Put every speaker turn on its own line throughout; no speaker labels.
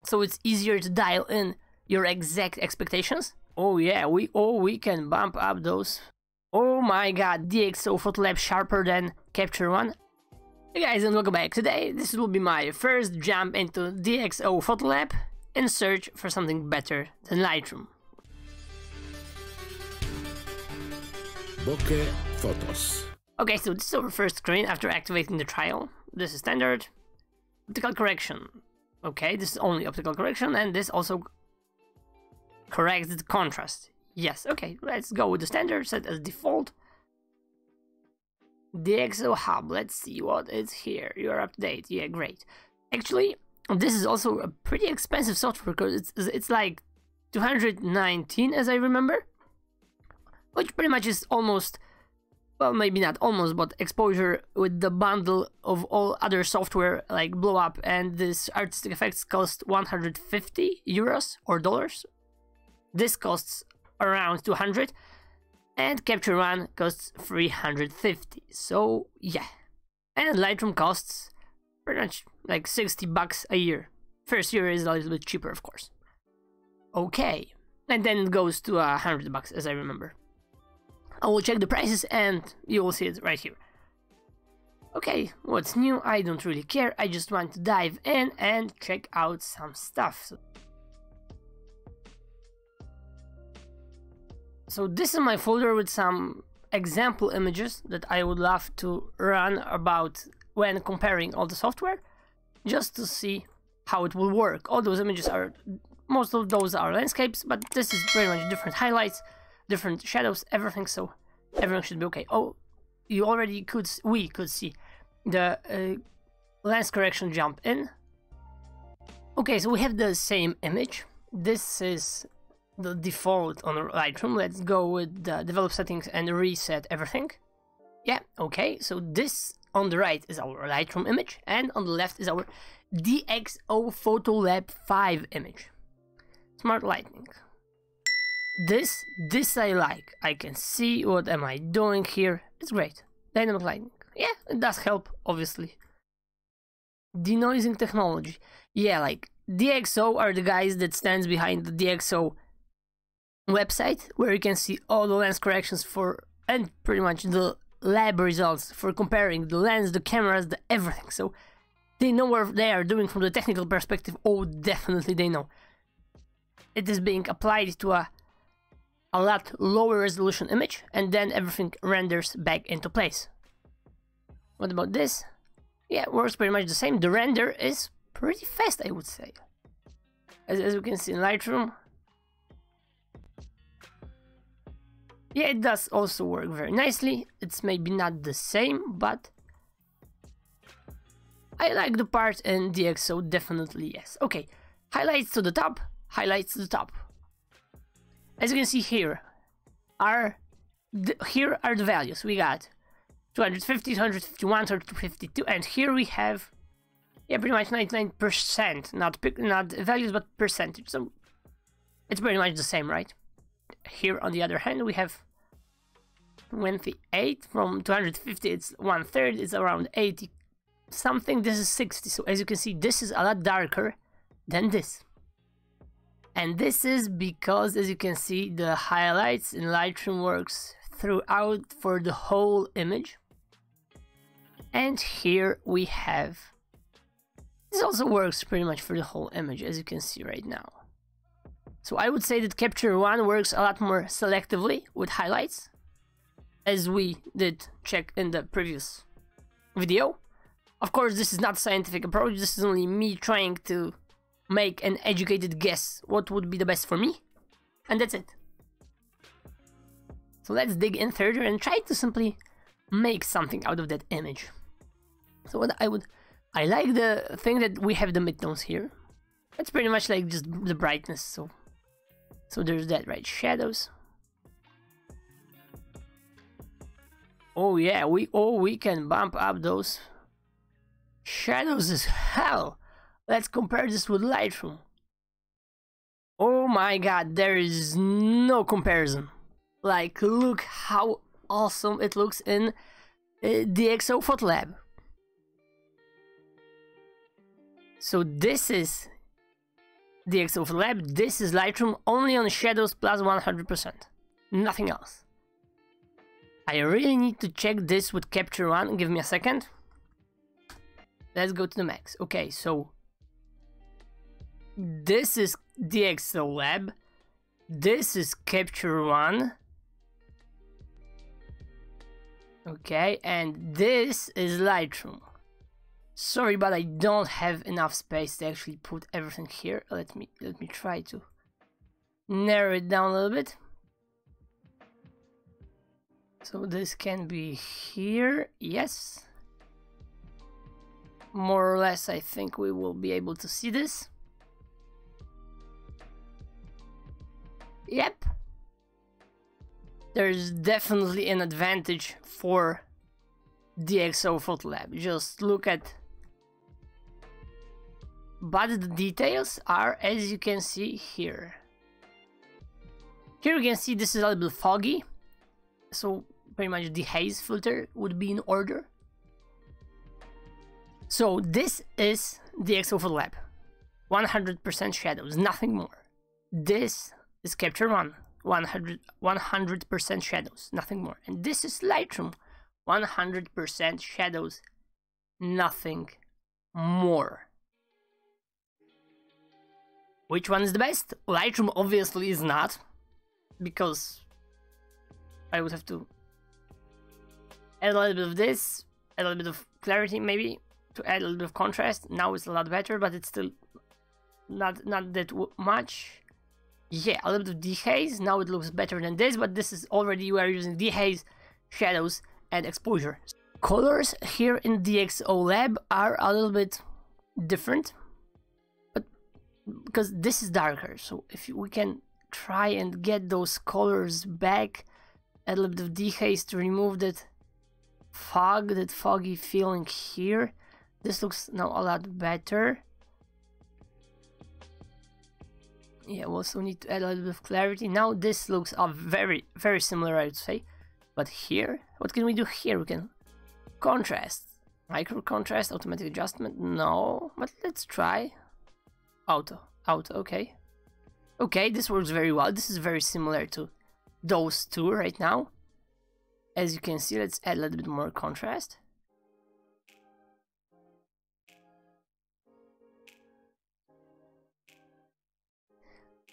so it's easier to dial in your exact expectations. Oh yeah, we can bump up those. Oh my god, DxO PhotoLab sharper than Capture One. Hey guys, and welcome back. Today this will be my first jump into DxO PhotoLab in search for something better than Lightroom.
Bokeh Photos.
Okay, so this is our first screen after activating the trial. This is standard. Optical correction. Okay, this is only optical correction, and this also corrects the contrast. Yes, okay, let's go with the standard, set as default. DxO Hub, let's see what is here. You are up to date, yeah, great. Actually, this is also a pretty expensive software because it's like 219 as I remember. Which pretty much is almost, well, maybe not almost, but exposure with the bundle of all other software like Blow Up, and this artistic effects cost 150 euros or dollars. This costs around 200, and Capture One costs 350. So yeah, and Lightroom costs pretty much like 60 bucks a year. First year is a little bit cheaper, of course. Okay, and then it goes to 100 bucks as I remember. I will check the prices and you will see it right here. Okay, what's new? I don't really care. I just want to dive in and check out some stuff. So this is my folder with some example images that I would love to run about when comparing all the software, just to see how it will work. All those images are, most of those are landscapes, but this is pretty much different highlights, different shadows, everything, so everything should be okay. Oh, you already could, we could see the lens correction jump in. Okay, so we have the same image. This is the default on Lightroom. Let's go with the develop settings and reset everything. Yeah, okay, so this on the right is our Lightroom image, and on the left is our DxO PhotoLab 5 image. Smart lighting. This I like. I can see what am I doing here. It's great. Dynamic lighting. Yeah, it does help, obviously. Denoising technology. Yeah, like DxO are the guys that stands behind the DxO website, where you can see all the lens corrections for, and pretty much the lab results for comparing the lens, the cameras, the everything. So they know what they are doing from the technical perspective. Oh, definitely they know. It is being applied to a lot lower resolution image, and then everything renders back into place. What about this? Yeah, it works pretty much the same. The render is pretty fast, I would say. As you can see in Lightroom. Yeah, it does also work very nicely. It's maybe not the same, but I like the part in DxO, definitely yes. Okay, highlights to the top, highlights to the top. As you can see here are the values. We got 250, 251, 252, and here we have, yeah, pretty much 99%, not values but percentage. So it's pretty much the same, right? Here on the other hand we have 28 from 250. It's 1/3. It's around 80 something. This is 60. So as you can see, this is a lot darker than this. And this is because, as you can see, the highlights in Lightroom works throughout for the whole image. And here we have, this also works pretty much for the whole image, as you can see right now. So I would say that Capture One works a lot more selectively with highlights, as we did check in the previous video. Of course, this is not a scientific approach. This is only me trying to make an educated guess what would be the best for me, and that's it. So let's dig in further and try to simply make something out of that image. So what I like the thing that we have the midtones here. It's pretty much like just the brightness, so there's that, right? Shadows. Oh yeah, we can bump up those shadows as hell. Let's compare this with Lightroom. Oh my god, there is no comparison. Like, look how awesome it looks in DxO PhotoLab. So this is DxO PhotoLab. This is Lightroom only on shadows plus 100%. Nothing else. I really need to check this with Capture One. Give me a second. Let's go to the max. Okay, so this is DxO Lab. This is Capture One. Okay, and this is Lightroom. Sorry, but I don't have enough space to actually put everything here. Let me try to narrow it down a little bit. So this can be here, yes. More or less, I think we will be able to see this. Yep. There's definitely an advantage for DxO PhotoLab. Just look at... But the details are, as you can see here. Here you can see this is a little bit foggy. So pretty much the haze filter would be in order. So this is DxO PhotoLab. 100% shadows, nothing more. This is Capture One. 100% shadows, nothing more. And this is Lightroom. 100% shadows, nothing more. Which one is the best? Lightroom obviously is not, because I would have to add a little bit of this, add a little bit of clarity maybe, to add a little bit of contrast. Now it's a lot better, but it's still not that much. Yeah, a little bit of dehaze. Now it looks better than this, but this is already, we are using dehaze, shadows, and exposure. Colors here in DxO Lab are a little bit different, but because this is darker, so if we can try and get those colors back, add a little bit of dehaze to remove that fog, that foggy feeling here. This looks now a lot better. Yeah, we also need to add a little bit of clarity. Now this looks very, very similar, I would say. But here, what can we do here? We can contrast. Micro contrast, automatic adjustment. No, but let's try. Auto, okay. Okay, this works very well. This is very similar to those two right now. As you can see, let's add a little bit more contrast.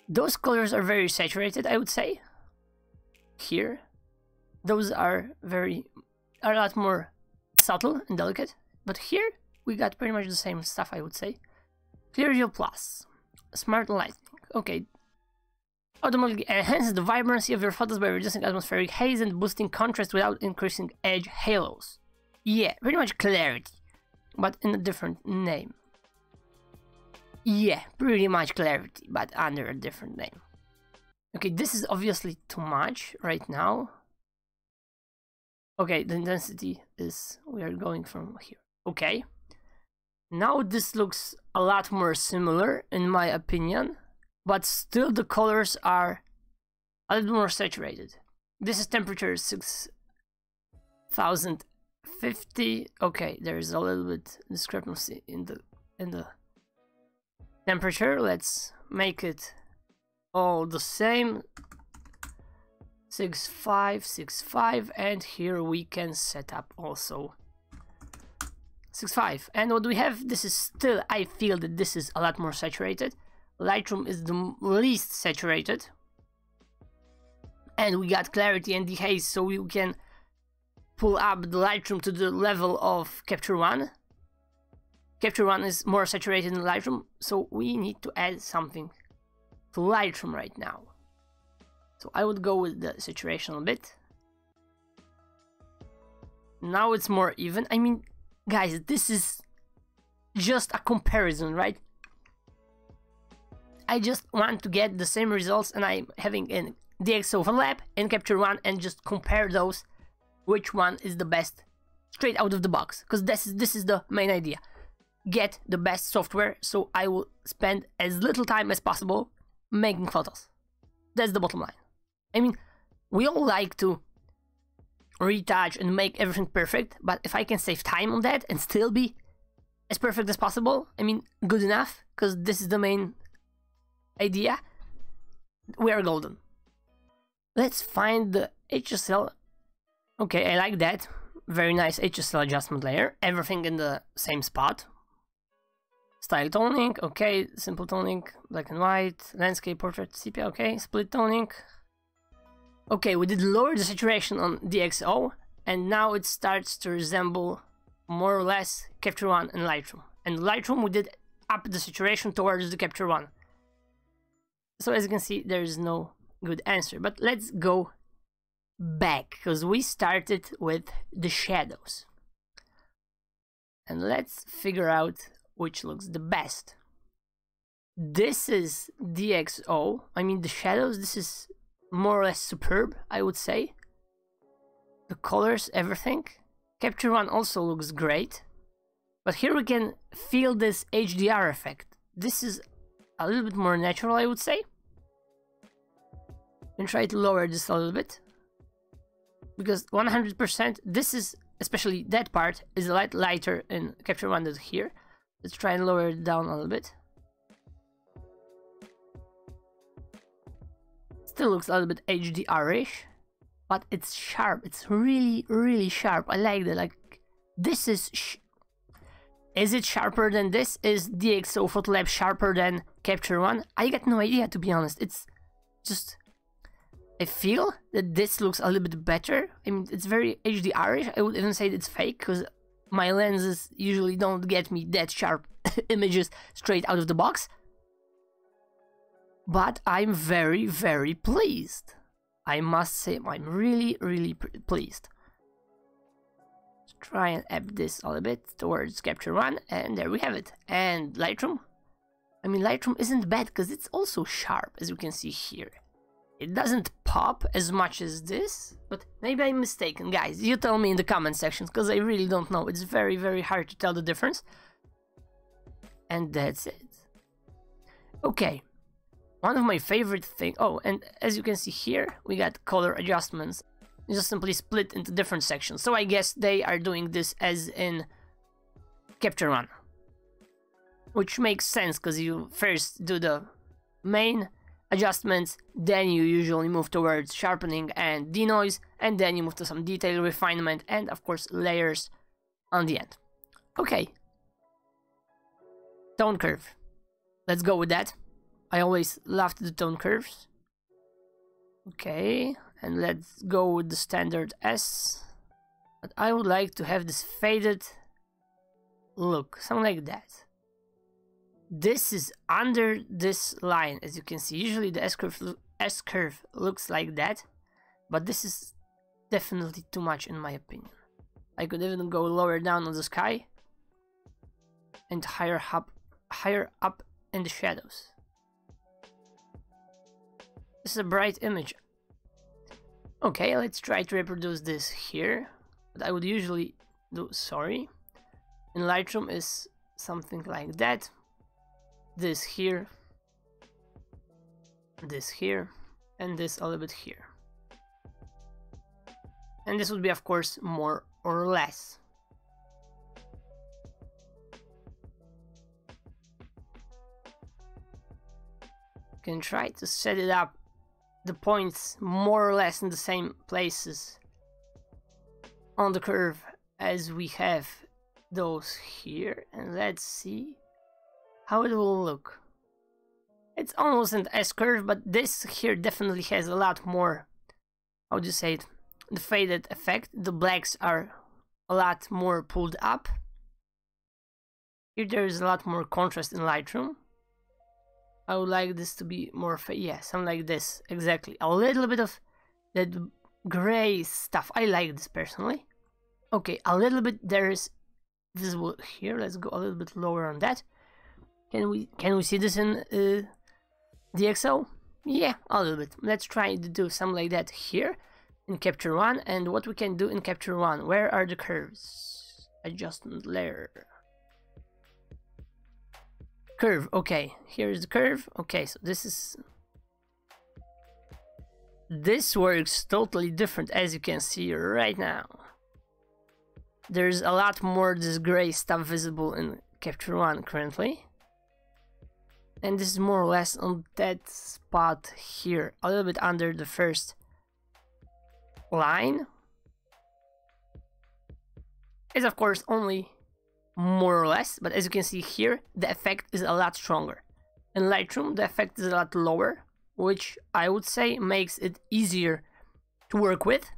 Those colors are very saturated, I would say. Here, those are a lot more subtle and delicate. But here, we got pretty much the same stuff, I would say. Clear View Plus, Smart Lighting. Okay, automatically enhances the vibrancy of your photos by reducing atmospheric haze and boosting contrast without increasing edge halos. Yeah, pretty much clarity, but in a different name. Yeah, pretty much clarity, but under a different name. Okay, this is obviously too much right now. Okay, the intensity is, we are going from here. Okay. Now this looks a lot more similar, in my opinion, but still the colors are a little more saturated. This is temperature 6050. Okay, there's a little bit discrepancy in the temperature. Let's make it all the same. 6565, and here we can set up also 65. And what do we have? This is still, I feel that this is a lot more saturated. Lightroom is the least saturated, and we got clarity and dehaze, so we can pull up the Lightroom to the level of Capture One. Capture One is more saturated than Lightroom, so we need to add something to Lightroom right now. So I would go with the saturation a bit. Now it's more even. I mean, guys, this is just a comparison, right? I just want to get the same results, and I'm having in DxO PhotoLab and Capture One, and just compare those, which one is the best straight out of the box, because this is the main idea. Get the best software, so I will spend as little time as possible making photos. That's the bottom line. I mean, we all like to retouch and make everything perfect, but if I can save time on that and still be as perfect as possible, I mean, good enough, because this is the main idea, we are golden. Let's find the HSL. Okay, I like that. Very nice HSL adjustment layer. Everything in the same spot. Style toning, okay. Simple toning, black and white. Landscape, portrait, sepia, okay. Split toning. Okay, we did lower the saturation on DxO, and now it starts to resemble more or less Capture One and Lightroom. And Lightroom, we did up the saturation towards the Capture One. So as you can see, there is no good answer. But let's go back, because we started with the shadows. And let's figure out which looks the best. This is DxO. I mean, the shadows, this is more or less superb, I would say. The colors, everything. Capture One also looks great. But here we can feel this HDR effect. This is a little bit more natural, I would say. And try to lower this a little bit. Because 100%, this is, especially that part, is a lot lighter in Capture One than here. Let's try and lower it down a little bit. Still looks a little bit HDR-ish, but it's sharp. It's really, really sharp. I like that. Like, this is it sharper than this? Is DxO PhotoLab sharper than Capture One? I got no idea, to be honest. It's just, I feel that this looks a little bit better. I mean, it's very HDR-ish. I would even say it's fake, because my lenses usually don't get me that sharp images straight out of the box. But I'm very, very pleased. I must say, I'm really, really pleased. Let's try and add this a little bit towards Capture One, and there we have it. And Lightroom? I mean, Lightroom isn't bad, because it's also sharp, as you can see here. It doesn't pop as much as this, but maybe I'm mistaken. Guys, you tell me in the comment sections, because I really don't know. It's very, very hard to tell the difference. And that's it. Okay. One of my favorite things, oh, and as you can see here, we got color adjustments. Just simply split into different sections. So I guess they are doing this as in Capture One. Which makes sense, because you first do the main adjustments, then you usually move towards sharpening and denoise, and then you move to some detail refinement, and of course layers on the end. Okay. Tone curve. Let's go with that. I always loved the tone curves. Okay, and let's go with the standard S. But I would like to have this faded look, something like that. This is under this line, as you can see. Usually the S-curve looks like that, but this is definitely too much in my opinion. I could even go lower down on the sky and higher up in the shadows. This is a bright image. Okay, let's try to reproduce this here. What I would usually do, sorry, in Lightroom is something like that. This here, and this a little bit here. And this would be, of course, more or less. You can try to set it up, the points more or less in the same places on the curve as we have those here, and let's see how it will look. It's almost an S-curve, but this here definitely has a lot more, how do you say it, the faded effect. The blacks are a lot more pulled up. Here there is a lot more contrast in Lightroom. I would like this to be more, yeah, something like this, exactly. A little bit of that gray stuff. I like this personally. Okay, a little bit there is visible here. Let's go a little bit lower on that. Can we see this in DxO? Yeah, a little bit. Let's try to do something like that here in Capture One. And what we can do in Capture One, where are the curves? Adjustment layer. Curve, okay, here's the curve. Okay, so this works totally different, as you can see right now. There's a lot more this gray stuff visible in Capture One currently. And this is more or less on that spot here, a little bit under the first line. It's of course only more or less, but as you can see here, the effect is a lot stronger. In Lightroom, the effect is a lot lower, which I would say makes it easier to work with.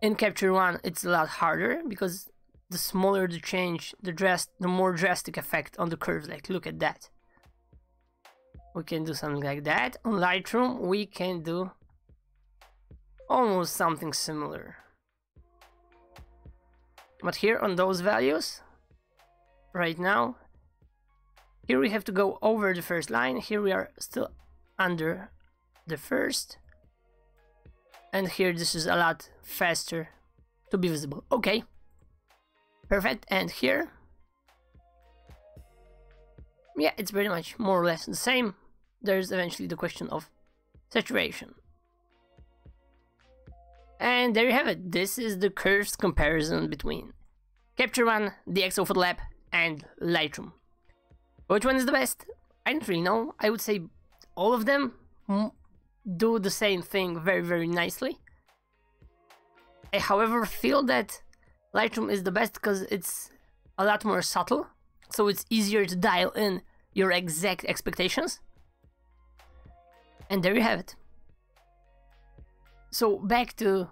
In Capture One, it's a lot harder because the smaller the change, the more drastic effect on the curves. Like, look at that. We can do something like that. On Lightroom, we can do almost something similar. But here on those values, right now, here we have to go over the first line. Here we are still under the first. And here this is a lot faster to be visible. Okay. Perfect. And here, yeah, it's pretty much more or less the same. There's eventually the question of saturation. And there you have it. This is the curves comparison between Capture One, DxO PhotoLab, and Lightroom. Which one is the best? I don't really know. I would say all of them do the same thing very, very nicely. I, however, feel that Lightroom is the best because it's a lot more subtle, so it's easier to dial in your exact expectations. And there you have it. So back to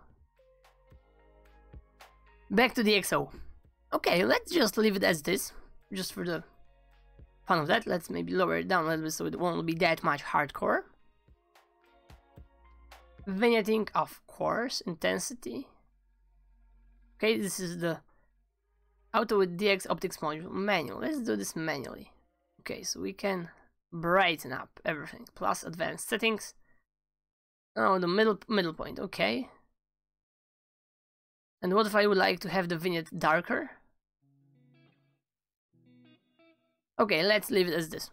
DxO. Okay, let's just leave it as this, just for the fun of that. Let's maybe lower it down a little bit so it won't be that much hardcore. Vignetting, of course, intensity. Okay, this is the auto with Dx optics module manual. Let's do this manually. Okay, so we can brighten up everything plus advanced settings. Oh, the middle point. Okay. And what if I would like to have the vignette darker? Okay, let's leave it as this.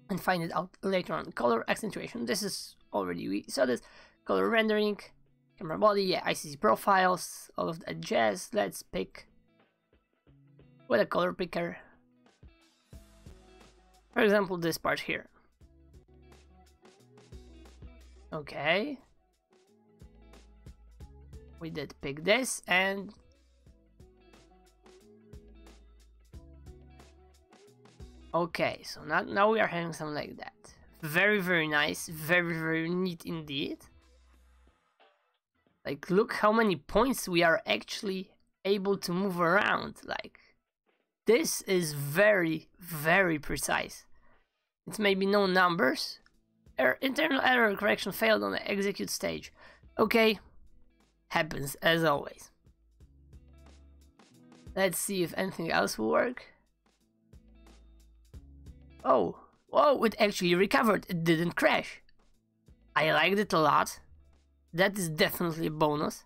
And find it out later on. Color accentuation. This is already, we saw this. Color rendering. Camera body. Yeah, ICC profiles. All of that jazz. Let's pick with a color picker. For example, this part here. Okay. We did pick this and okay, so now we are having something like that. Very, very nice, very, very neat indeed. Like, look how many points we are actually able to move around. Like, this is very, very precise. It's maybe no numbers. Internal error correction failed on the execute stage. Okay, happens as always. Let's see if anything else will work. Oh, whoa, it actually recovered. It didn't crash. I liked it a lot. That is definitely a bonus.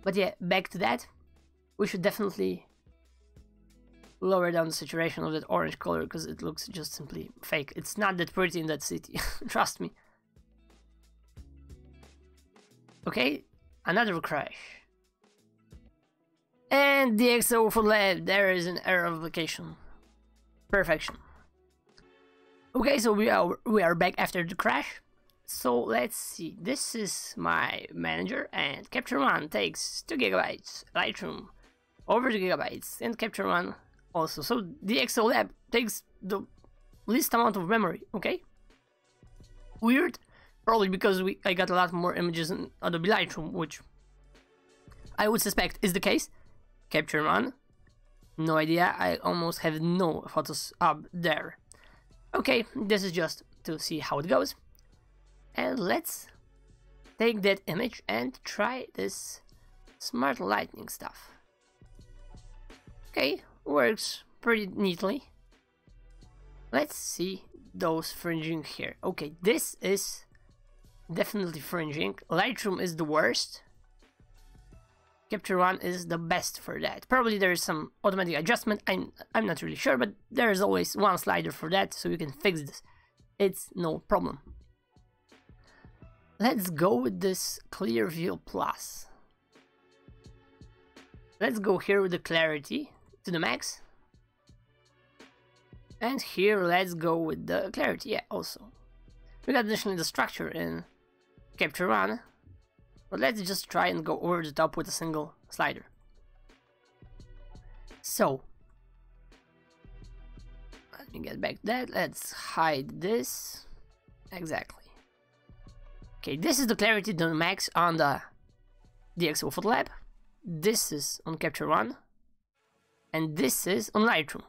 But yeah, back to that. We should definitely lower down the saturation of that orange color because it looks just simply fake. It's not that pretty in that city, trust me. Okay, another crash. And DxO PhotoLab, there is an error of application. Perfection. Okay, so we are back after the crash. So let's see. This is my manager, and Capture One takes 2 GB, Lightroom over 2 GB, and Capture One also. So DxO Lab takes the least amount of memory. Okay. Weird. Probably because I got a lot more images in Adobe Lightroom, which I would suspect is the case. Capture One, no idea, I almost have no photos up there. Okay, this is just to see how it goes. And let's take that image and try this smart lighting stuff. Okay, works pretty neatly. Let's see those fringing here. Okay, this is definitely fringing. Lightroom is the worst. Capture One is the best for that. Probably there is some automatic adjustment. I'm not really sure, but there is always one slider for that, so you can fix this. It's no problem. Let's go with this Clear View Plus. Let's go here with the clarity to the max. And here let's go with the clarity. Yeah, also we got additionally the structure in Capture One, but let's just try and go over the top with a single slider. So let me get back to that. Let's hide this. Exactly. Okay, this is the clarity to max on the DxO PhotoLab. This is on Capture One, and this is on Lightroom.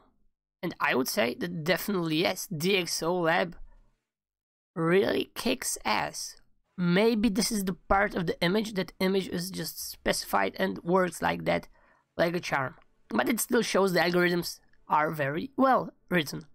And I would say that definitely yes, DxO Lab really kicks ass. Maybe this is the part of the image that image is just specified and works like that, like a charm. But it still shows the algorithms are very well written.